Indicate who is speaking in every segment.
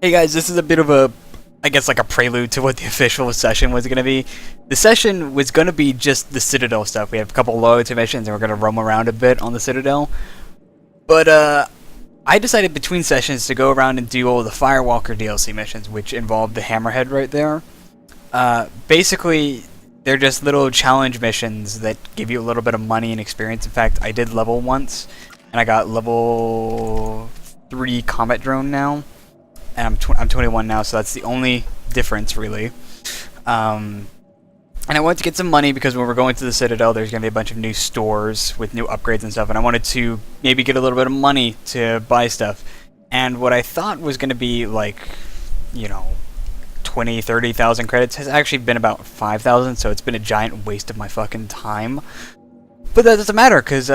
Speaker 1: Hey guys, this is a bit of a, I guess like a prelude to what the official session was going to be. The session was going to be just the Citadel stuff. We have a couple loyalty missions and we're going to roam around a bit on the Citadel. But I decided between sessions to go around and do all the Firewalker DLC missions, which involved the Hammerhead right there. Basically, they're just little challenge missions that give you a little bit of money and experience. In fact, I did level once, and I got level 3 combat drone now. And I'm 21 now, so that's the only difference, really. And I wanted to get some money because when we're going to the Citadel, there's going to be a bunch of new stores with new upgrades and stuff, and I wanted to maybe get a little bit of money to buy stuff. And what I thought was going to be like, you know, 20, 30,000 credits has actually been about 5,000, so it's been a giant waste of my fucking time. But that doesn't matter, because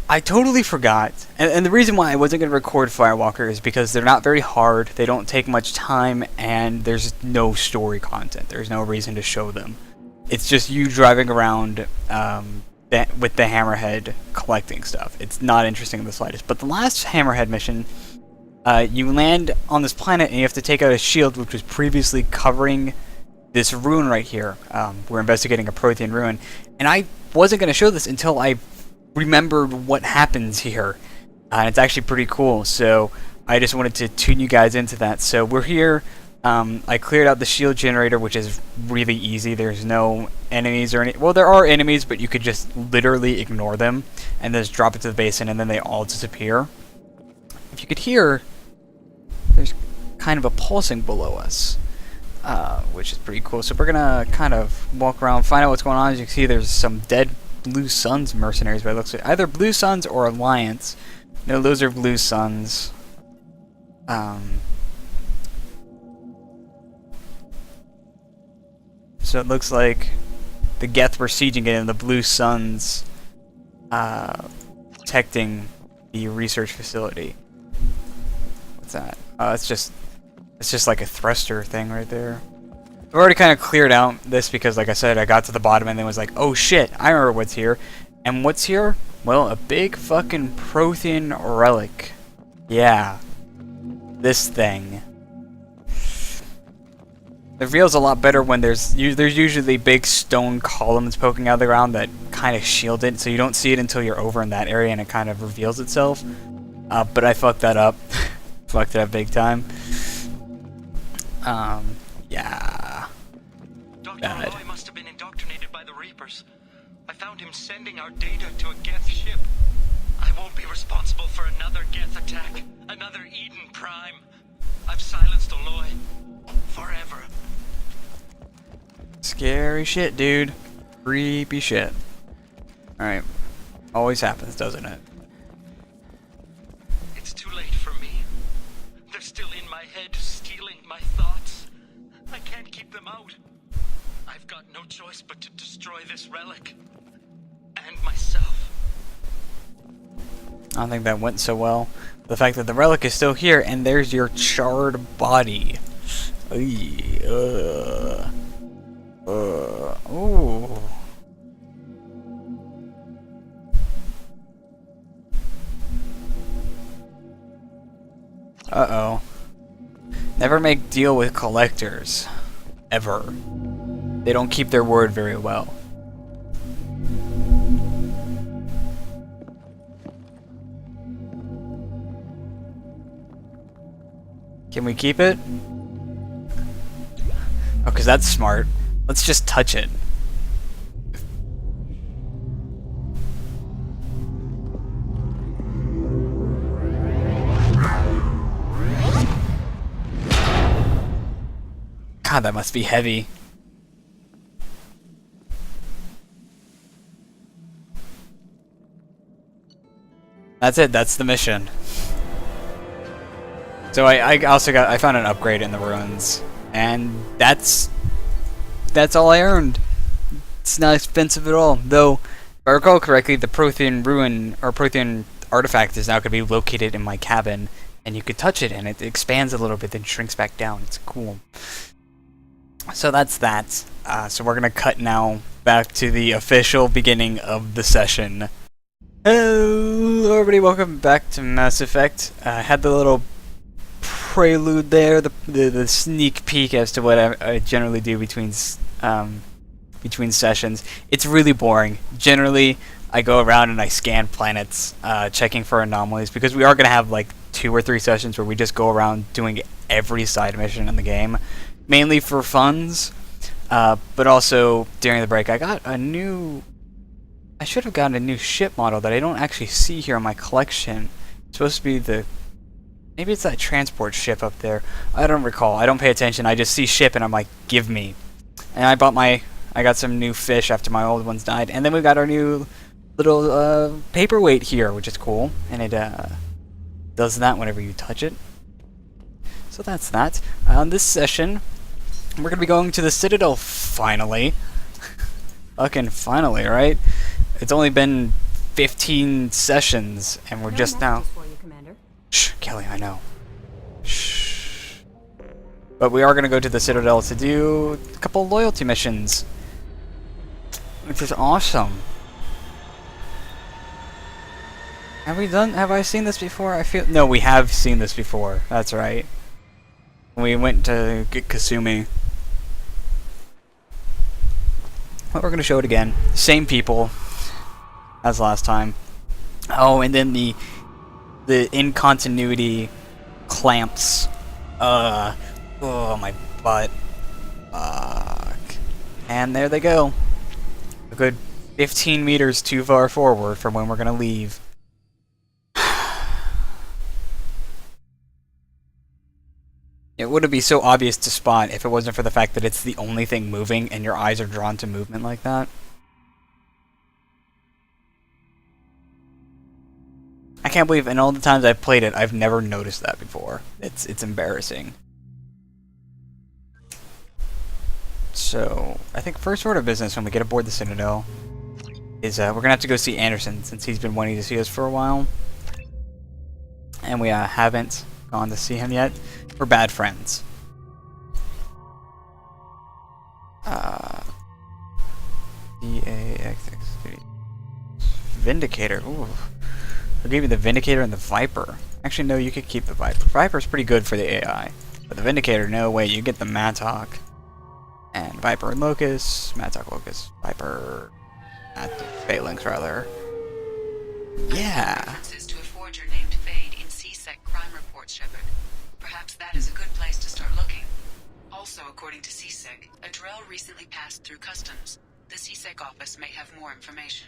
Speaker 1: I totally forgot, and the reason why I wasn't going to record Firewalker is because they're not very hard, they don't take much time, and there's no story content. There's no reason to show them. It's just you driving around with the Hammerhead collecting stuff. It's not interesting in the slightest. But the last Hammerhead mission, you land on this planet and you have to take out a shield which was previously covering this ruin right here. We're investigating a Prothean ruin, and I wasn't going to show this until I remembered what happens here, and it's actually pretty cool, so I just wanted to tune you guys into that. So we're here. I cleared out the shield generator, which is really easy. There's no enemies or any, well, there are enemies, but you could just literally ignore them and just drop it to the basin and then they all disappear. If you could hear, there's kind of a pulsing below us, which is pretty cool. So we're gonna kind of walk around, find out what's going on. As you can see, there's some dead Blue Suns mercenaries, but it looks like either Blue Suns or Alliance. No, those are Blue Suns. So it looks like the Geth were sieging it and the Blue Suns protecting the research facility. What's that? It's just like a thruster thing right there. I've already kind of cleared out this because, like I said, I got to the bottom and then was like, oh shit, I remember what's here. And what's here? Well, a big fucking Prothean relic. Yeah. This thing. It feels a lot better when there's usually big stone columns poking out of the ground that kind of shield it, so you don't see it until you're over in that area and it kind of reveals itself. But I fucked that up. Fucked it up big time. Yeah.
Speaker 2: Dr. Malloy must have been indoctrinated by the Reapers. I found him sending our data to a Geth ship. I won't be responsible for another Geth attack. Another Eden Prime. I've silenced Aloy. Forever.
Speaker 1: Scary shit, dude. Creepy shit. Alright. Always happens, doesn't it?
Speaker 2: It's too late for me. They're still in my head, stealing my thoughts. I can't keep them out. I've got no choice but to destroy this relic. And myself.
Speaker 1: I don't think that went so well. The fact that the relic is still here and there's your charred body. Ooh. Uh-oh. Never make deal with collectors. Ever. They don't keep their word very well. Can we keep it? Oh, because that's smart. Let's just touch it. God, that must be heavy. That's it, that's the mission. So I found an upgrade in the ruins, and that's all I earned. It's not expensive at all, though. If I recall correctly, the Prothean ruin or Prothean artifact is now going to be located in my cabin, and you could touch it, and it expands a little bit, then shrinks back down. It's cool. So that's that. So we're gonna cut now back to the official beginning of the session. Hello everybody, welcome back to Mass Effect. I had the little prelude there, the sneak peek as to what I generally do between sessions. It's really boring. Generally, I go around and I scan planets, checking for anomalies, because we are going to have like 2 or 3 sessions where we just go around doing every side mission in the game, mainly for funds, but also during the break I should have gotten a new ship model that I don't actually see here in my collection. It's supposed to be maybe it's that transport ship up there. I don't recall. I don't pay attention. I just see ship and I'm like, give me. And I got some new fish after my old ones died. And then we got our new little paperweight here, which is cool. And it does that whenever you touch it. So that's that. On this session, we're going to be going to the Citadel finally. Fucking finally, right? It's only been 15 sessions and we're just now... Shh, Kelly, I know. Shh. But we are going to go to the Citadel to do a couple loyalty missions, which is awesome. Have I seen this before? No, we have seen this before. That's right. We went to get Kasumi. But we're going to show it again. Same people as last time. Oh, and then the in-continuity clamps. Oh, my butt. Fuck. And there they go. A good 15 meters too far forward from when we're going to leave. It wouldn't be so obvious to spot if it wasn't for the fact that it's the only thing moving and your eyes are drawn to movement like that. I can't believe in all the times I've played it, I've never noticed that before. It's embarrassing. So, I think first order of business when we get aboard the Citadel is we're gonna have to go see Anderson since he's been wanting to see us for a while. And we haven't gone to see him yet. We're bad friends. Vindicator. Ooh. I'll give you the Vindicator and the Viper. Actually, no, you could keep the Viper. Viper's pretty good for the AI. But the Vindicator, no way. You get the Mattock. And Viper and Locust. Mattock, Locust. Viper. Phalanx, rather. Yeah.
Speaker 3: References to a forger named Fade in CSEC crime reports, Shepard. Perhaps that is a good place to start looking. Also, according to CSEC, a drill recently passed through customs. The CSEC office may have more information.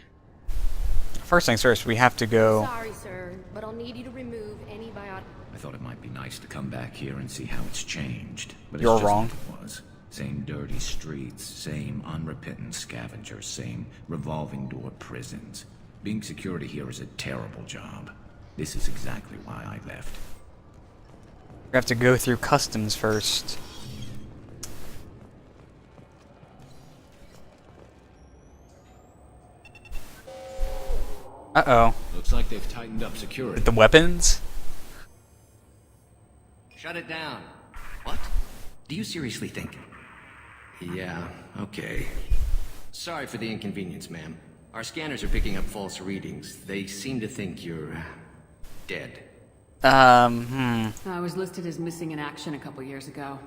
Speaker 1: First things first, we have to go...
Speaker 4: Sorry, sir, but I'll need you to remove any biotic...
Speaker 5: I thought it might be nice to come back here and see how it's changed. But
Speaker 1: You're
Speaker 5: it's just
Speaker 1: wrong.
Speaker 5: What it was. Same dirty streets, same unrepentant scavengers, same revolving door prisons. Being security here is a terrible job. This is exactly why I left.
Speaker 1: We have to go through customs first. Uh-oh.
Speaker 5: Looks like they've tightened up security.
Speaker 1: The weapons?
Speaker 6: Shut it down. What? Do you seriously think? Yeah, okay. Sorry for the inconvenience, ma'am. Our scanners are picking up false readings. They seem to think you're... dead.
Speaker 4: I was listed as missing in action a couple years ago.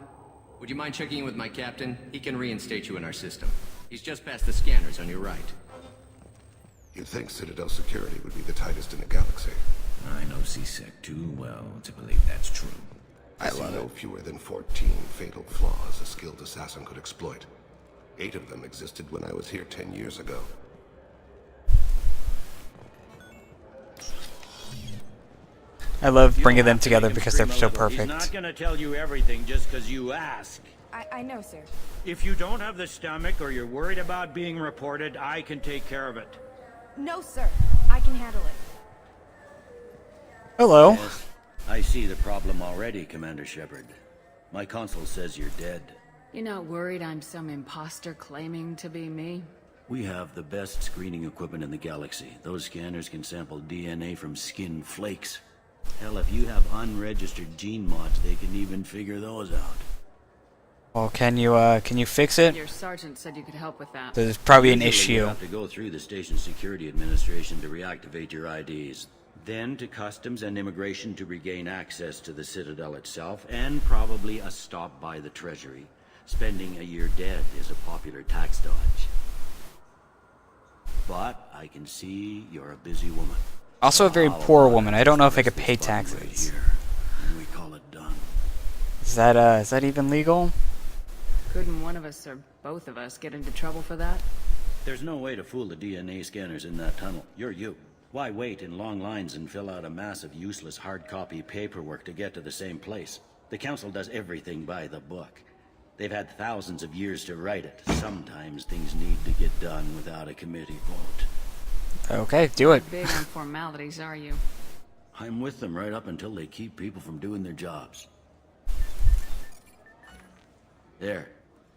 Speaker 6: Would you mind checking in with my captain? He can reinstate you in our system. He's just past the scanners on your right.
Speaker 7: You'd think Citadel security would be the tightest in the galaxy.
Speaker 5: I know CSEC too well to believe that's true.
Speaker 7: I see no fewer than 14 fatal flaws a skilled assassin could exploit. 8 of them existed when I was here 10 years ago.
Speaker 1: I love bringing them together because they're so perfect.
Speaker 8: He's not gonna tell you everything just because you ask.
Speaker 4: I know, sir.
Speaker 8: If you don't have the stomach or you're worried about being reported, I can take care of it.
Speaker 4: No, sir. I can handle it.
Speaker 1: Hello.
Speaker 9: Yes, I see the problem already, Commander Shepard. My console says you're dead.
Speaker 4: You're not worried I'm some imposter claiming to be me?
Speaker 9: We have the best screening equipment in the galaxy. Those scanners can sample DNA from skin flakes. Hell, if you have unregistered gene mods, they can even figure those out.
Speaker 1: Well, can you fix it?
Speaker 4: Your sergeant said you could help with that.
Speaker 1: There's probably an
Speaker 9: Usually you
Speaker 1: issue.
Speaker 9: have to go through the station security administration to reactivate your IDs. then to Customs and Immigration to regain access to the Citadel itself, and probably a stop by the Treasury. Spending a year dead is a popular tax dodge. But I can see you're a busy woman.
Speaker 1: Also a very poor woman. I don't know if I could pay taxes.
Speaker 9: We call it done.
Speaker 1: Is that even legal?
Speaker 4: Couldn't one of us or both of us get into trouble for that?
Speaker 9: There's no way to fool the DNA scanners in that tunnel. You're you. Why wait in long lines and fill out a massive useless hard copy paperwork to get to the same place? The Council does everything by the book. They've had thousands of years to write it. Sometimes things need to get done without a committee vote.
Speaker 1: Okay, do it.
Speaker 4: Big on formalities, are you?
Speaker 9: I'm with them right up until they keep people from doing their jobs. There.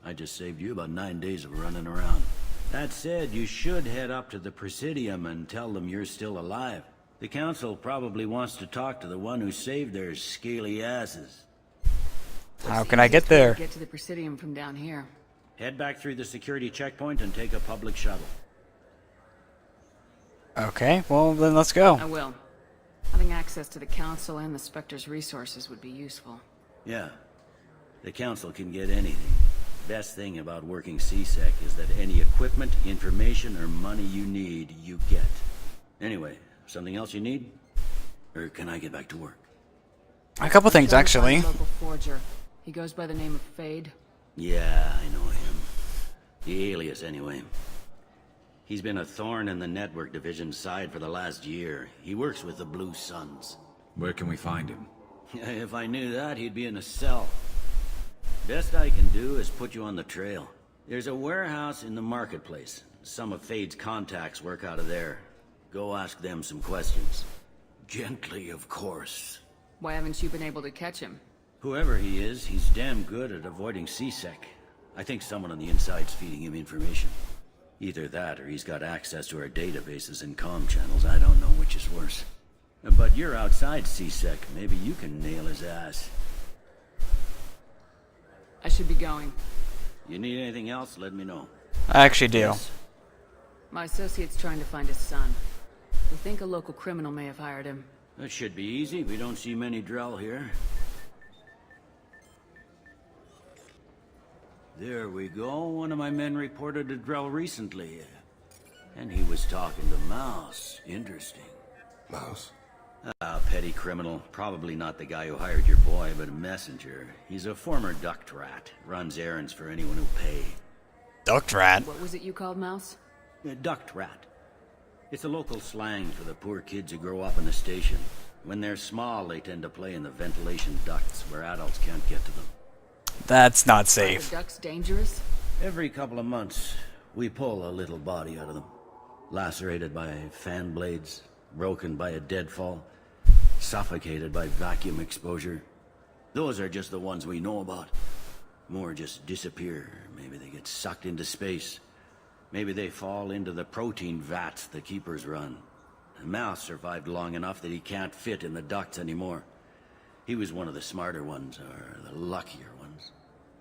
Speaker 9: I just saved you about 9 days of running around. That said, you should head up to the Presidium and tell them you're still alive. The Council probably wants to talk to the one who saved their scaly asses.
Speaker 1: How can I get there?
Speaker 4: Get to the Presidium from down here.
Speaker 9: Head back through the security checkpoint and take a public shuttle.
Speaker 1: Okay, well then let's go.
Speaker 4: I will. Having access to the Council and the Spectre's resources would be useful.
Speaker 9: Yeah. The Council can get anything. Best thing about working CSEC is that any equipment, information, or money you need, you get. Anyway, something else you need? Or can I get back to work?
Speaker 1: A couple things, actually.
Speaker 4: Local forger. He goes by the name of Fade.
Speaker 9: Yeah, I know him. The alias, anyway. He's been a thorn in the network division's side for the last year. He works with the Blue Suns.
Speaker 5: Where can we find him?
Speaker 9: If I knew that, he'd be in a cell. Best I can do is put you on the trail. There's a warehouse in the marketplace. Some of Fade's contacts work out of there. Go ask them some questions. Gently, of course.
Speaker 4: Why haven't you been able to catch him?
Speaker 9: Whoever he is, he's damn good at avoiding CSEC. I think someone on the inside's feeding him information. Either that, or he's got access to our databases and comm channels. I don't know which is worse. But you're outside CSEC. Maybe you can nail his ass.
Speaker 4: I should be going.
Speaker 9: You need anything else, let me know.
Speaker 1: I actually do.
Speaker 9: Yes.
Speaker 4: My associate's trying to find his son. We think a local criminal may have hired him.
Speaker 9: That should be easy. We don't see many Drell here. There we go. One of my men reported a Drell recently. And he was talking to Mouse. Interesting.
Speaker 7: Mouse?
Speaker 9: Petty criminal. Probably not the guy who hired your boy, but a messenger. He's a former duct rat. Runs errands for anyone who'll pay.
Speaker 1: Duct rat?
Speaker 4: What was it you called Mouse?
Speaker 9: A duct rat. It's a local slang for the poor kids who grow up in the station. When they're small, they tend to play in the ventilation ducts where adults can't get to them.
Speaker 1: That's not
Speaker 4: Are
Speaker 1: safe.
Speaker 4: the ducks dangerous?
Speaker 9: Every couple of months, we pull a little body out of them. Lacerated by fan blades, broken by a deadfall, suffocated by vacuum exposure. Those are just the ones we know about. More just disappear. Maybe they get sucked into space. Maybe they fall into the protein vats the keepers run. The Mouse survived long enough that he can't fit in the ducts anymore. He was one of the smarter ones, or the luckier ones.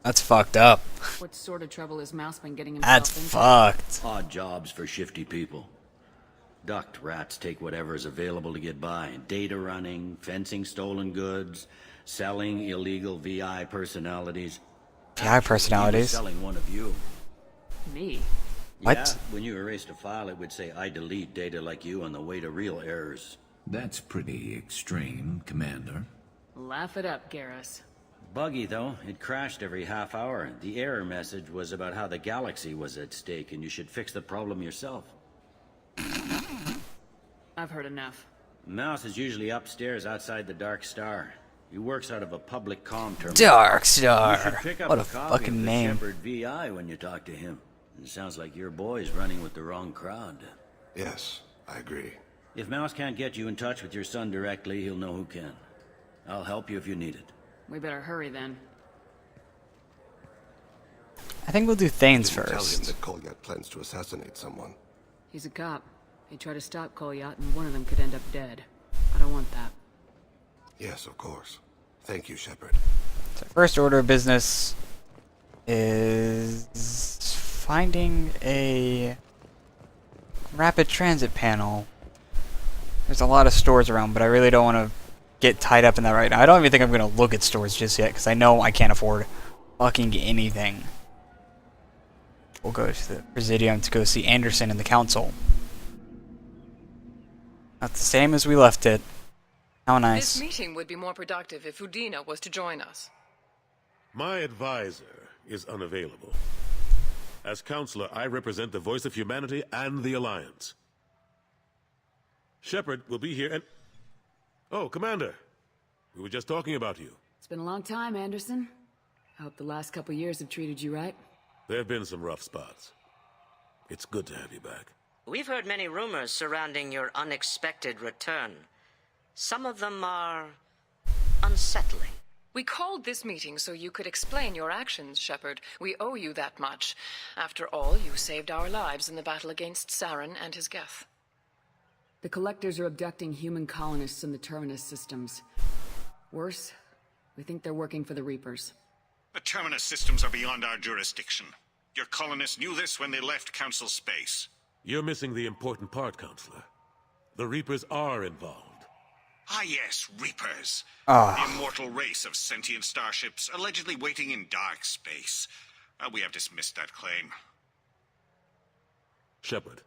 Speaker 1: That's fucked up.
Speaker 4: What sort of trouble has Mouse been getting himself
Speaker 1: That's
Speaker 4: into?
Speaker 1: fucked.
Speaker 9: Odd jobs for shifty people. Duct rats take whatever is available to get by. Data running, fencing stolen goods, selling illegal VI personalities.
Speaker 1: VI personalities?
Speaker 9: He was selling one of you.
Speaker 4: Me?
Speaker 1: What?
Speaker 9: Yeah, when you erased a file, it would say, I delete data like you on the way to real errors.
Speaker 5: That's pretty extreme, Commander.
Speaker 4: Laugh it up, Garrus.
Speaker 9: Buggy, though. It crashed every half hour. The error message was about how the galaxy was at stake, and you should fix the problem yourself.
Speaker 4: I've heard enough.
Speaker 9: Mouse is usually upstairs outside the Dark Star. He works out of a public comm terminal.
Speaker 1: Dark
Speaker 9: You should
Speaker 1: Star.
Speaker 9: pick up
Speaker 1: What a
Speaker 9: copy
Speaker 1: fucking
Speaker 9: of the
Speaker 1: name.
Speaker 9: Shepard VI when you talk to him. It sounds like your boy's running with the wrong crowd.
Speaker 7: Yes, I agree.
Speaker 9: If Mouse can't get you in touch with your son directly, he'll know who can. I'll help you if you need it.
Speaker 4: We better hurry then.
Speaker 1: I think we'll do Thanes
Speaker 7: Didn't tell him
Speaker 1: first.
Speaker 7: that Kolyat plans to assassinate someone.
Speaker 4: He's a cop. He tried to stop Kolyat, and one of them could end up dead. I don't want that.
Speaker 7: Yes, of course. Thank you, Shepard.
Speaker 1: So first order of business is finding a rapid transit panel. There's a lot of stores around, but I really don't want to get tied up in that right now. I don't even think I'm going to look at stores just yet, because I know I can't afford fucking anything. We'll go to the Presidium to go see Anderson and the Council. Not the same as we left it. How nice.
Speaker 10: This meeting would be more productive if Udina was to join us.
Speaker 11: My advisor is unavailable. As counselor, I represent the voice of humanity and the Alliance. Shepard will be here and... Oh, Commander. We were just talking about you.
Speaker 4: It's been a long time, Anderson. I hope the last couple years have treated you right.
Speaker 11: There have been some rough spots. It's good to have you back.
Speaker 12: We've heard many rumors surrounding your unexpected return. Some of them are unsettling.
Speaker 10: We called this meeting so you could explain your actions, Shepard. We owe you that much. After all, you saved our lives in the battle against Saren and his Geth.
Speaker 4: The Collectors are abducting human colonists in the Terminus systems. Worse, we think they're working for the Reapers.
Speaker 13: The Terminus systems are beyond our jurisdiction. Your colonists knew this when they left Council space.
Speaker 11: You're missing the important part, Counselor. The Reapers are involved.
Speaker 13: Ah yes, Reapers.
Speaker 1: Ah.
Speaker 13: The immortal race of sentient starships allegedly waiting in dark space. We have dismissed that claim.
Speaker 11: Shepard,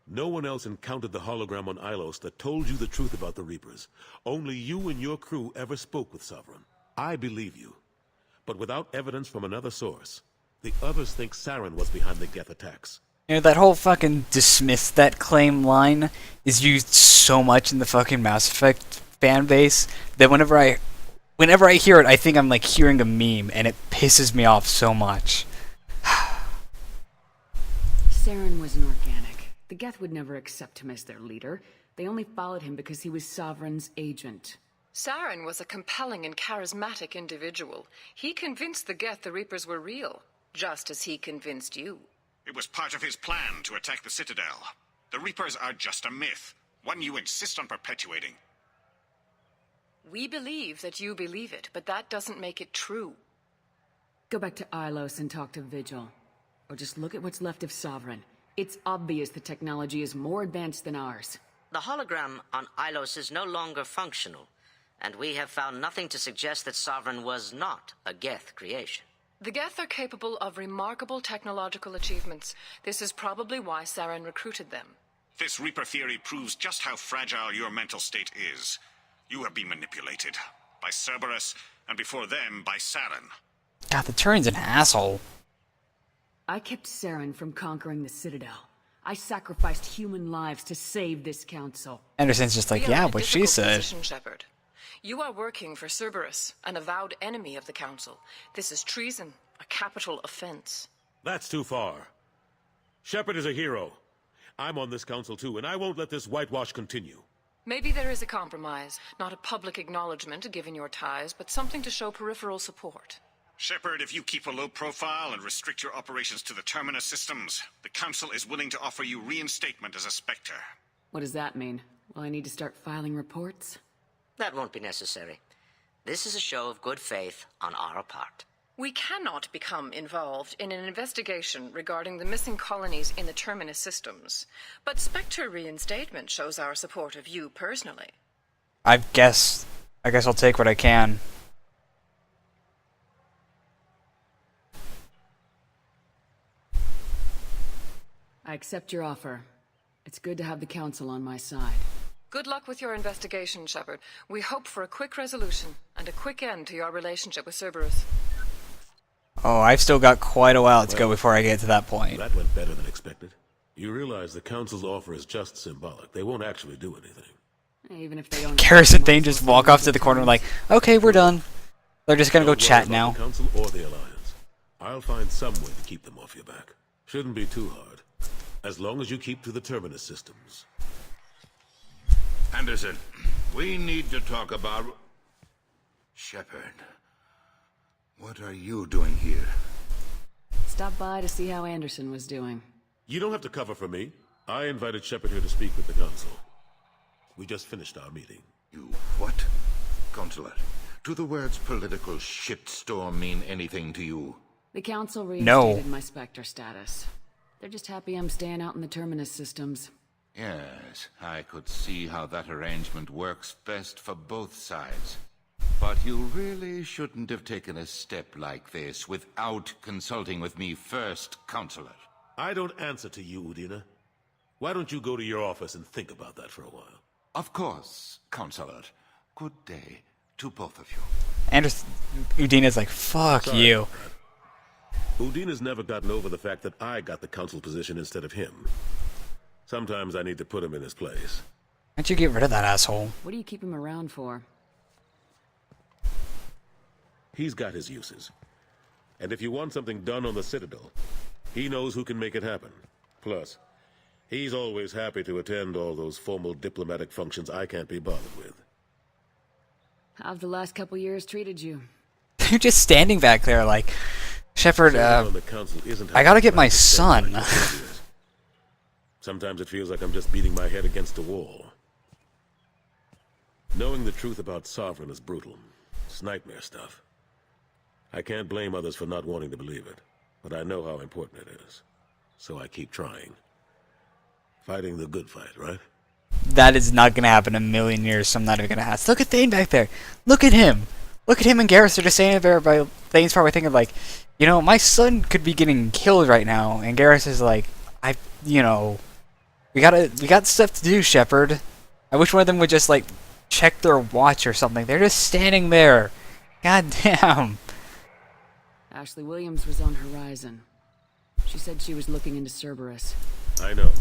Speaker 11: no one else encountered the hologram on Ilos that told you the truth about the Reapers. Only you and your crew ever spoke with Sovereign. I believe you. But without evidence from another source, the others think Saren was behind the Geth attacks.
Speaker 1: You know, that whole fucking dismiss that claim line is used so much in the fucking Mass Effect fan base that whenever I hear it, I think I'm like hearing a meme, and it pisses me off so much.
Speaker 4: Saren was an organic. The Geth would never accept him as their leader. They only followed him because he was Sovereign's agent.
Speaker 10: Saren was a compelling and charismatic individual. He convinced the Geth the Reapers were real, just as he convinced you.
Speaker 13: It was part of his plan to attack the Citadel. The Reapers are just a myth, one you insist on perpetuating.
Speaker 10: We believe that you believe it, but that doesn't make it true.
Speaker 4: Go back to Ilos and talk to Vigil. Or just look at what's left of Sovereign. It's obvious the technology is more advanced than ours.
Speaker 12: The hologram on Ilos is no longer functional, and we have found nothing to suggest that Sovereign was not a Geth creation.
Speaker 10: The Geth are capable of remarkable technological achievements. This is probably why Saren recruited them.
Speaker 13: This Reaper theory proves just how fragile your mental state is. You have been manipulated. By Cerberus, and before them, by Saren.
Speaker 1: God, the Turin's an asshole.
Speaker 4: I kept Saren from conquering the Citadel. I sacrificed human lives to save this council.
Speaker 1: Anderson's just like, yeah, what she said.
Speaker 10: Position, Shepard. You are working for Cerberus, an avowed enemy of the Council. This is treason, a capital offense.
Speaker 11: That's too far. Shepard is a hero. I'm on this council too, and I won't let this whitewash continue.
Speaker 10: Maybe there is a compromise. Not a public acknowledgement given your ties, but something to show peripheral support.
Speaker 13: Shepard, if you keep a low profile and restrict your operations to the Terminus systems, the Council is willing to offer you reinstatement as a Spectre.
Speaker 4: What does that mean? Will I need to start filing reports?
Speaker 12: That won't be necessary. This is a show of good faith on our part.
Speaker 10: We cannot become involved in an investigation regarding the missing colonies in the Terminus systems, but Spectre reinstatement shows our support of you personally.
Speaker 1: I guess I'll take what I can.
Speaker 4: I accept your offer. It's good to have the Council on my side.
Speaker 10: Good luck with your investigation, Shepard. We hope for a quick resolution and a quick end to your relationship with Cerberus.
Speaker 1: Oh, I've still got quite a while to go before I get to that point.
Speaker 11: That went better than expected. You realize the Council's offer is just symbolic. They won't actually do anything.
Speaker 4: Even if they don't...
Speaker 1: Garrus and Thane just walk off to the corner like, okay, we're done. They're just gonna go chat now.
Speaker 11: The Council or the Alliance. I'll find some way to keep them off your back. Shouldn't be too hard. As long as you keep to the Terminus systems.
Speaker 14: Anderson, we need to talk about... Shepard, what are you doing here?
Speaker 4: Stop by to see how Anderson was doing.
Speaker 11: You don't have to cover for me. I invited Shepard here to speak with the Council. We just finished our meeting.
Speaker 14: You what? Consular, do the words political shitstorm mean anything to you?
Speaker 4: The Council reinstated my Spectre status. They're just happy I'm staying out in the Terminus systems.
Speaker 14: Yes, I could see how that arrangement works best for both sides. But you really shouldn't have taken a step like this without consulting with me first, Counselor.
Speaker 11: I don't answer to you, Udina. Why don't you go to your office and think about that for a while?
Speaker 14: Of course, Counselor. Good day to both of you.
Speaker 1: Udina's like, fuck
Speaker 11: Sorry
Speaker 1: you.
Speaker 11: about that. Udina's never gotten over the fact that I got the council position instead of him. Sometimes I need to put him in his place.
Speaker 1: Why'd you get rid of that asshole?
Speaker 4: What do you keep him around for?
Speaker 11: He's got his uses. And if you want something done on the Citadel, he knows who can make it happen. Plus, he's always happy to attend all those formal diplomatic functions I can't be bothered with.
Speaker 4: How have the last couple years treated you?
Speaker 1: You're just standing back there like, Shepard,
Speaker 11: Serving on the council isn't
Speaker 1: I gotta get
Speaker 11: how
Speaker 1: my
Speaker 11: I spend
Speaker 1: son.
Speaker 11: years. Sometimes it feels like I'm just beating my head against a wall. Knowing the truth about Sovereign is brutal. It's nightmare stuff. I can't blame others for not wanting to believe it, but I know how important it is. So I keep trying. Fighting the good fight, right?
Speaker 1: That is not gonna happen in a million years, so I'm not even gonna ask. Look at Thane back there. Look at him. Look at him and Garrus are just saying there by Thane's probably thinking like, you know, my son could be getting killed right now, and Garrus is like, we got stuff to do, Shepard. I wish one of them would just like check their watch or something. They're just standing there. God damn.
Speaker 4: Ashley Williams was on Horizon. She said she was looking into Cerberus.
Speaker 11: I know.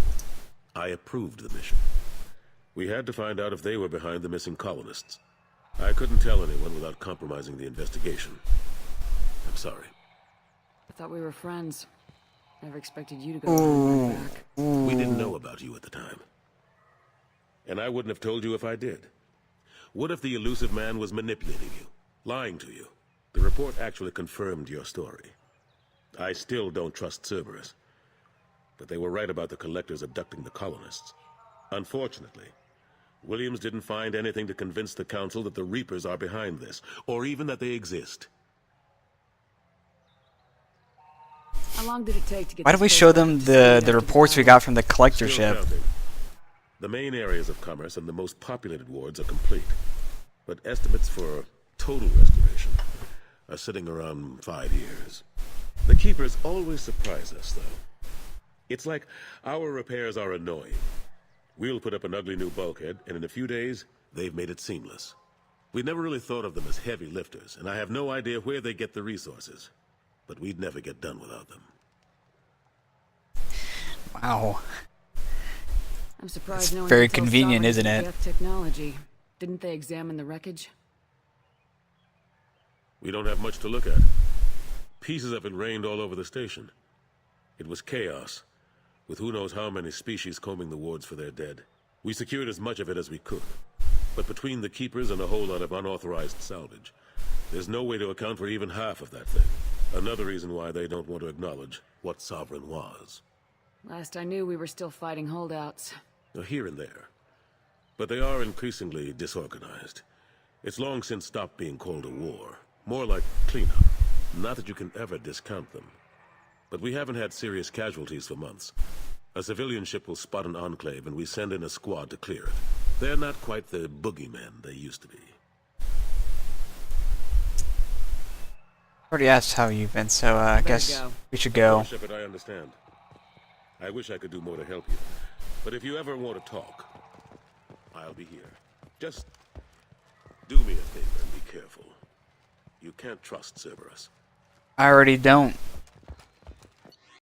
Speaker 11: I approved the mission. We had to find out if they were behind the missing colonists. I couldn't tell anyone without compromising the investigation. I'm sorry.
Speaker 4: I thought we were friends. Never expected you to go behind my back.
Speaker 11: We didn't know about you at the time. And I wouldn't have told you if I did. What if the elusive man was manipulating you, lying to you? The report actually confirmed your story. I still don't trust Cerberus. But they were right about the collectors abducting the colonists. Unfortunately, Williams didn't find anything to convince the Council that the Reapers are behind this, or even that they exist.
Speaker 4: How long did it take to get?
Speaker 1: Why don't we show them the reports we got from the collector
Speaker 11: Still
Speaker 1: ship?
Speaker 11: counting. The main areas of commerce and the most populated wards are complete. But estimates for total restoration are sitting around 5 years. The Keepers always surprise us, though. It's like our repairs are annoying. We'll put up an ugly new bulkhead, and in a few days, they've made it seamless. We never really thought of them as heavy lifters, and I have no idea where they get the resources. But we'd never get done without them.
Speaker 1: Wow.
Speaker 4: I'm surprised
Speaker 1: It's
Speaker 4: no one
Speaker 1: very
Speaker 4: could tell
Speaker 1: convenient,
Speaker 4: Sovereign
Speaker 1: isn't it?
Speaker 4: Death technology. Didn't they examine the wreckage?
Speaker 11: We don't have much to look at. Pieces of it rained all over the station. It was chaos, with who knows how many species combing the wards for their dead. We secured as much of it as we could. But between the Keepers and a whole lot of unauthorized salvage, there's no way to account for even half of that thing. Another reason why they don't want to acknowledge what Sovereign was.
Speaker 4: Last I knew, we were still fighting holdouts.
Speaker 11: Here and there. But they are increasingly disorganized. It's long since stopped being called a war. More like cleanup. Not that you can ever discount them. But we haven't had serious casualties for months. A civilian ship will spot an enclave and we send in a squad to clear it. They're not quite the boogeymen they used to be.
Speaker 1: Already asked how you've been, so I guess we should go.
Speaker 11: Shepard, I understand. I wish I could do more to help you. But if you ever want to talk, I'll be here. Just do me a favor and be careful. You can't trust Cerberus.
Speaker 1: I already don't.